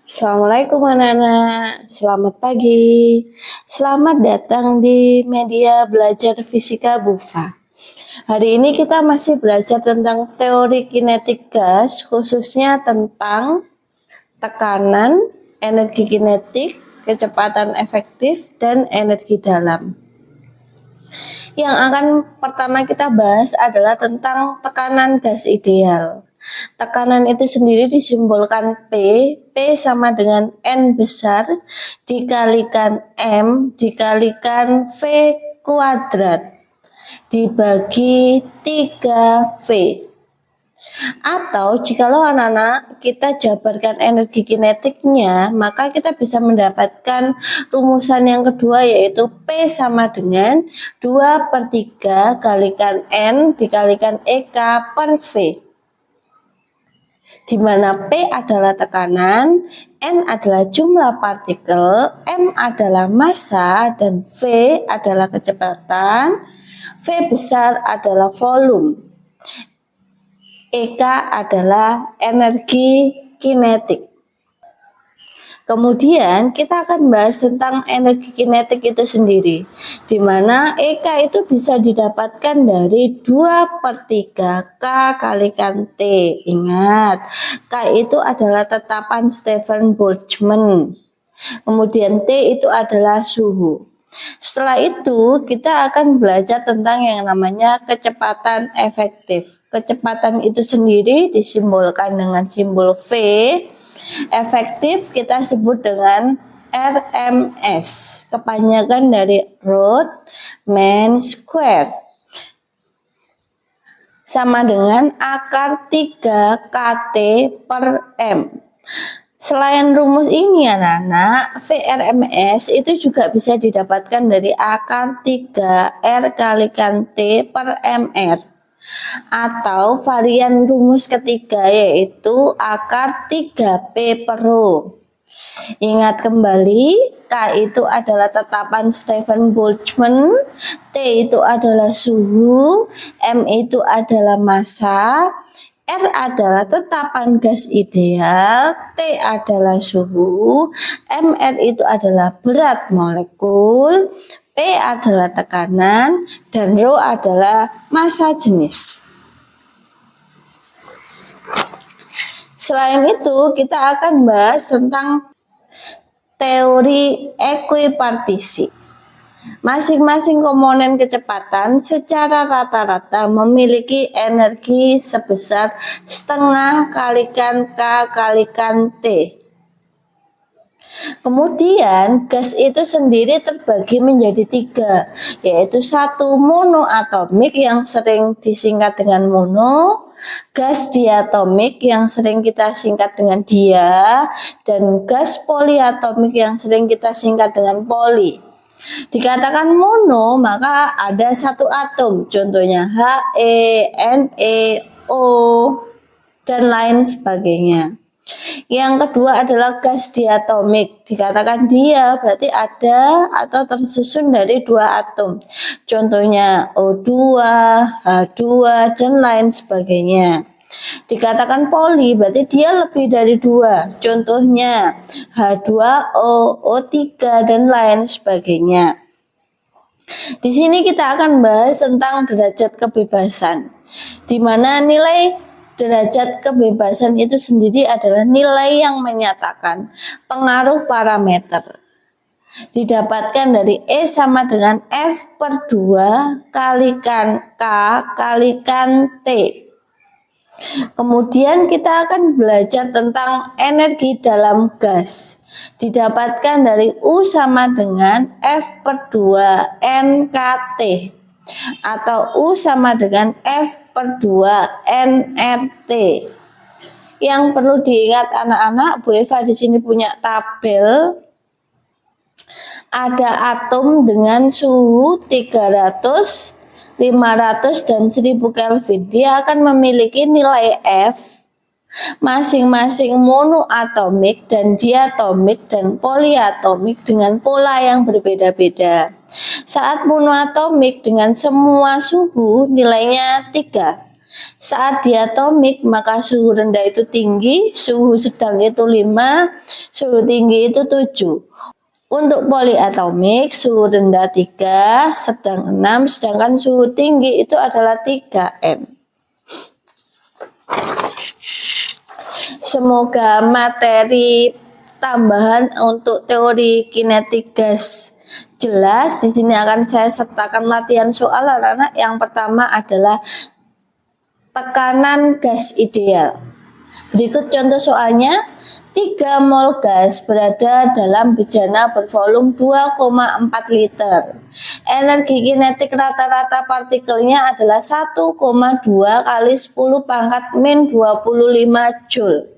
Assalamualaikum anak-anak, selamat pagi. Selamat datang di media belajar fisika BUFA. Hari ini kita masih belajar tentang teori kinetik gas, khususnya tentang tekanan, energi kinetik, kecepatan efektif, dan energi dalam. Yang akan pertama kita bahas adalah tentang tekanan gas ideal. Tekanan itu sendiri disimbolkan P. P sama dengan N besar dikalikan M dikalikan V kuadrat dibagi 3V. Atau jikalau anak-anak kita jabarkan energi kinetiknya, maka kita bisa mendapatkan rumusan yang kedua, yaitu P sama dengan 2/3 kalikan N dikalikan EK per V, di mana P adalah tekanan, N adalah jumlah partikel, M adalah massa, dan V adalah kecepatan, V besar adalah volume. EK adalah energi kinetik. Kemudian kita akan bahas tentang energi kinetik itu sendiri, di mana EK itu bisa didapatkan dari 2/3 K kalikan T. Ingat, K itu adalah tetapan Stefan Boltzmann. Kemudian T itu adalah suhu. Setelah itu kita akan belajar tentang yang namanya kecepatan efektif. Kecepatan itu sendiri disimbolkan dengan simbol V. Efektif kita sebut dengan RMS, kepanjangan dari Roth-Mann Square, sama dengan akar 3 KT per M. Selain rumus ini anak-anak, VRMS itu juga bisa didapatkan dari akar 3 R kalikan T per MR. Atau varian rumus ketiga, yaitu akar 3P per Rho. Ingat kembali, K itu adalah tetapan Stefan Boltzmann, T itu adalah suhu, M itu adalah massa, R adalah tetapan gas ideal, T adalah suhu, MR itu adalah berat molekul, P adalah tekanan, dan Rho adalah massa jenis. Selain itu, kita akan bahas tentang teori ekuipartisi. Masing-masing komponen kecepatan secara rata-rata memiliki energi sebesar setengah kalikan K kalikan T. Kemudian gas itu sendiri terbagi menjadi 3, yaitu satu monoatomik yang sering disingkat dengan mono, gas diatomik yang sering kita singkat dengan dia, dan gas poliatomik yang sering kita singkat dengan poli. Dikatakan mono maka ada satu atom, contohnya He, Ne, O, dan lain sebagainya. Yang kedua adalah gas diatomik. Dikatakan dia berarti ada atau tersusun dari 2 atom. Contohnya O2, H2, dan lain sebagainya. Dikatakan poli berarti dia lebih dari 2. Contohnya H2O, O3, dan lain sebagainya. Di sini kita akan bahas tentang derajat kebebasan, di mana nilai derajat kebebasan itu sendiri adalah nilai yang menyatakan pengaruh parameter. Didapatkan dari E sama dengan F/2 kalikan K kalikan T. Kemudian kita akan belajar tentang energi dalam gas. Didapatkan dari U sama dengan F/2 NKT. Atau U sama dengan F/2 nRT. Yang perlu diingat anak-anak, Bu Eva di sini punya tabel. Ada atom dengan suhu 300, 500, dan 1000 Kelvin. Dia akan memiliki nilai F masing-masing monoatomik dan diatomik dan poliatomik dengan pola yang berbeda-beda. Saat monoatomik dengan semua suhu nilainya 3. Saat diatomik maka suhu rendah itu tinggi, suhu sedang itu 5, suhu tinggi itu 7. Untuk poliatomik suhu rendah 3, sedang 6, sedangkan suhu tinggi itu adalah 3N. Semoga materi tambahan untuk teori kinetik gas jelas. Di sini akan saya sertakan latihan soal anak-anak. Yang pertama adalah tekanan gas ideal. Berikut contoh soalnya. 3 mol gas berada dalam bejana bervolume 2,4 liter. Energi kinetik rata-rata partikelnya adalah 1,2 kali 10 pangkat min 25 Joule.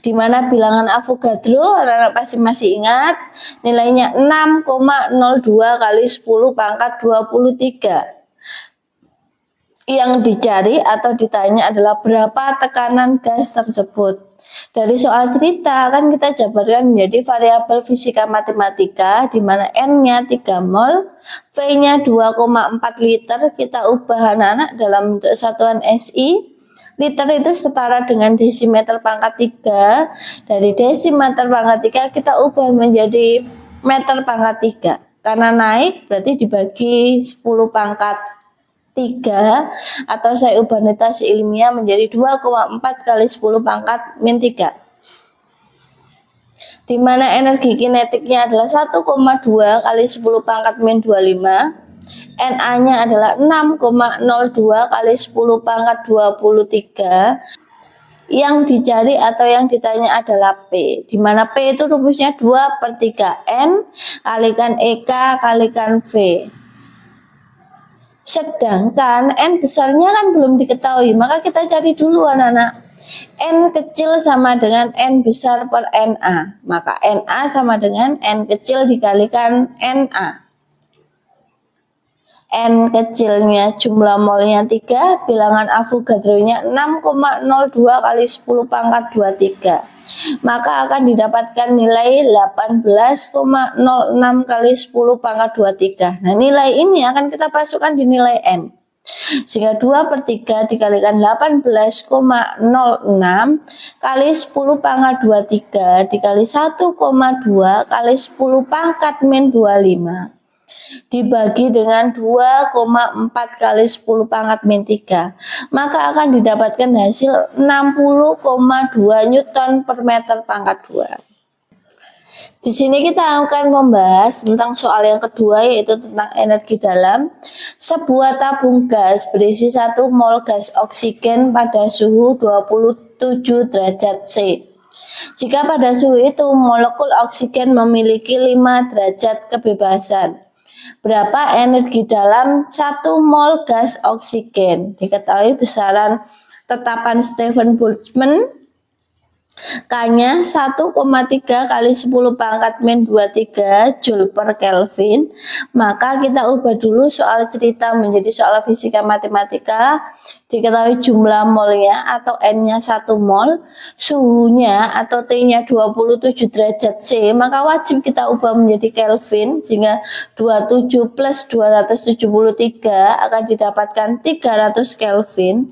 Di mana bilangan Avogadro, anak-anak pasti masih ingat, nilainya 6,02 kali 10 pangkat 23. Yang dicari atau ditanya adalah berapa tekanan gas tersebut. Dari soal cerita kan kita jabarkan menjadi variabel fisika matematika di mana N-nya 3 mol, V-nya 2,4 liter, kita ubah anak-anak dalam bentuk satuan SI. Liter itu setara dengan desimeter pangkat 3. Dari desimeter pangkat 3 kita ubah menjadi meter pangkat 3. Karena naik berarti dibagi 10 pangkat 3, atau saya ubah notasi ilmiah menjadi 2,4 kali 10 pangkat min 3. Di mana energi kinetiknya adalah 1,2 kali 10 pangkat min 25. Na-nya adalah 6,02 kali 10 pangkat 23. Yang dicari atau yang ditanya adalah P. Di mana P itu rumusnya 2/3 N kalikan EK kalikan V. Sedangkan N besarnya kan belum diketahui, maka kita cari dulu anak-anak. N kecil sama dengan N besar per Na, maka Na sama dengan N kecil dikalikan Na. N kecilnya jumlah molnya 3, bilangan Avogadro-nya 6,02 kali 10 pangkat 23. Maka akan didapatkan nilai 18,06 kali 10 pangkat 23. Nah, nilai ini akan kita masukkan di nilai N. Sehingga 2/3 dikalikan 18,06 kali 10 pangkat 23 dikali 1,2 kali 10 pangkat min 25. Dibagi dengan 2,4 kali 10 pangkat min 3, maka akan didapatkan hasil 60,2 Newton per meter pangkat 2. Di sini kita akan membahas tentang soal yang kedua, yaitu tentang energi dalam. Sebuah tabung gas berisi 1 mol gas oksigen pada suhu 27 derajat C. Jika pada suhu itu molekul oksigen memiliki 5 derajat kebebasan, berapa energi dalam 1 mol gas oksigen? Diketahui besaran tetapan Stephen Boltzmann. K-nya 1,3 kali 10 pangkat min 23 Joule per Kelvin. Maka kita ubah dulu soal cerita menjadi soal fisika matematika. Diketahui jumlah molnya atau N-nya 1 mol, suhunya atau T-nya 27 derajat C, maka wajib kita ubah menjadi Kelvin, sehingga 27 plus 273 akan didapatkan 300 Kelvin.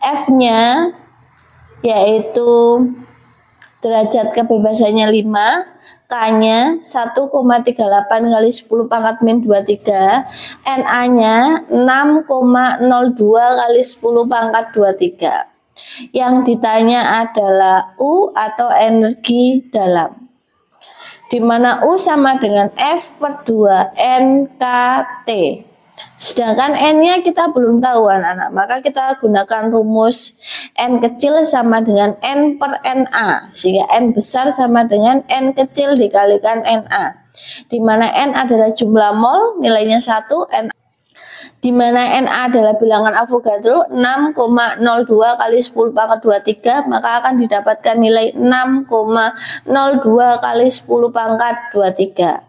F-nya yaitu derajat kebebasannya 5, K-nya 1,38 kali 10 pangkat min 23, Na-nya 6,02 kali 10 pangkat 23. Yang ditanya adalah U atau energi dalam. Di mana U sama dengan F/2 NKT. Sedangkan N-nya kita belum tahu anak-anak, maka kita gunakan rumus N kecil sama dengan N per Na, sehingga N besar sama dengan N kecil dikalikan Na. Di mana N adalah jumlah mol, nilainya 1, di mana Na adalah bilangan Avogadro 6,02 kali 10 pangkat 23, maka akan didapatkan nilai 6,02 kali 10 pangkat 23.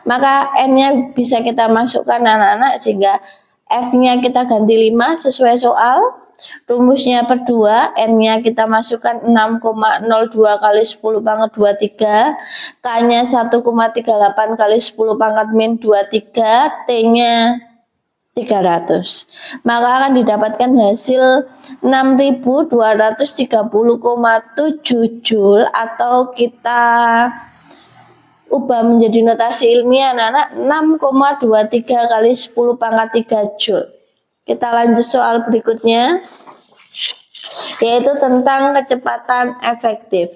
Maka N-nya bisa kita masukkan anak-anak, sehingga F-nya kita ganti 5 sesuai soal. Rumusnya per 2, N-nya kita masukkan 6,02 kali 10 pangkat 23, K-nya 1,38 kali 10 pangkat min 23, T-nya 3 Maka akan didapatkan hasil 6230,7 Joule, atau kita ubah menjadi notasi ilmiah anak-anak 6,23 kali 10 pangkat 3 Joule. Kita lanjut soal berikutnya, yaitu tentang kecepatan efektif,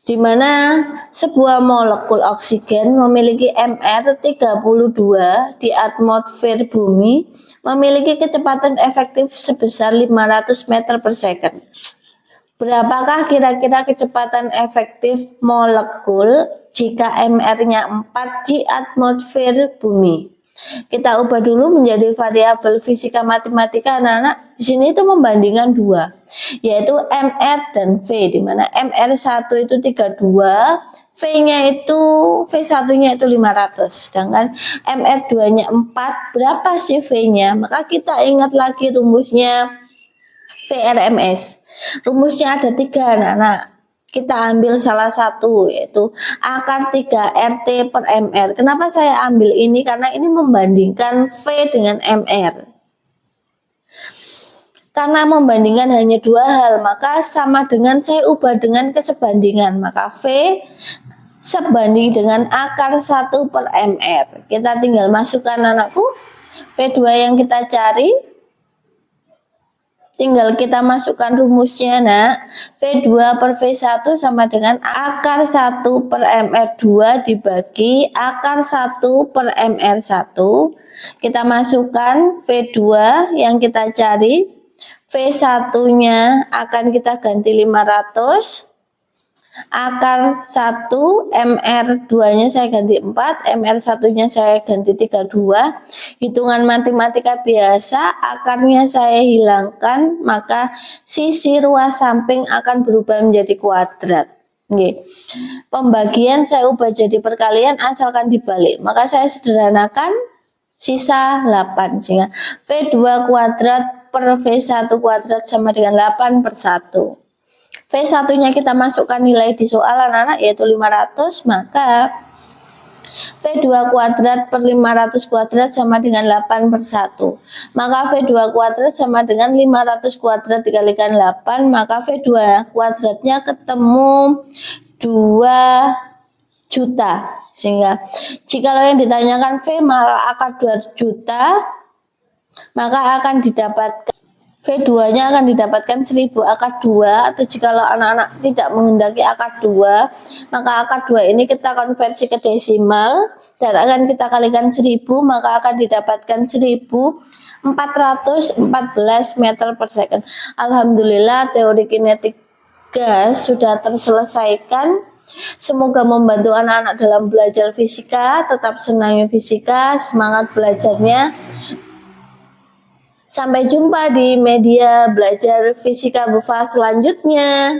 di mana sebuah molekul oksigen memiliki Mr 32 di atmosfer bumi memiliki kecepatan efektif sebesar 500 meter per second. Berapakah kira-kira kecepatan efektif molekul jika Mr-nya 4 di atmosfer bumi? Kita ubah dulu menjadi variabel fisika matematika anak-anak. Di sini itu membandingkan dua, yaitu Mr dan V, di mana Mr1 itu 32, V-nya itu V1-nya itu 500, sedangkan Mr2-nya 4. Berapa sih V-nya? Maka kita ingat lagi rumusnya VRMS. Rumusnya ada 3 anak-anak. Kita ambil salah satu, yaitu akar 3 RT per MR. Kenapa saya ambil ini? Karena ini membandingkan V dengan MR. Karena membandingkan hanya dua hal, maka sama dengan saya ubah dengan kesebandingan. Maka V sebanding dengan akar 1 per MR. Kita tinggal masukkan anakku. V2 yang kita cari, tinggal kita masukkan rumusnya nak. V2 per V1 sama dengan akar 1 per MR2 dibagi akar 1 per MR1. Kita masukkan V2 yang kita cari. V1 nya akan kita ganti 500. Akar 1, MR2 nya saya ganti 4, MR1 nya saya ganti 32. Hitungan matematika biasa, akarnya saya hilangkan, maka sisi ruas samping akan berubah menjadi kuadrat. Oke. Pembagian saya ubah jadi perkalian asalkan dibalik, maka saya sederhanakan sisa 8, sehingga V2 kuadrat per V1 kuadrat sama dengan 8 per 1. V1 nya kita masukkan nilai di soal anak-anak, yaitu 500, maka V2 kuadrat per 500 kuadrat sama dengan 8 per 1. Maka V2 kuadrat sama dengan 500 kuadrat dikalikan 8, maka V2 kuadratnya ketemu 2 juta. Sehingga jika yang ditanyakan V maka akar 2 juta, maka akan didapatkan V2 nya akan didapatkan 1000 akar 2, atau jika anak-anak tidak menghendaki akar 2, maka akar 2 ini kita konversi ke desimal dan akan kita kalikan 1000, maka akan didapatkan 1414 meter per second. Alhamdulillah teori kinetik gas sudah terselesaikan. Semoga membantu anak-anak dalam belajar fisika. Tetap senangi fisika, semangat belajarnya. Sampai jumpa di media belajar fisika Bufa selanjutnya.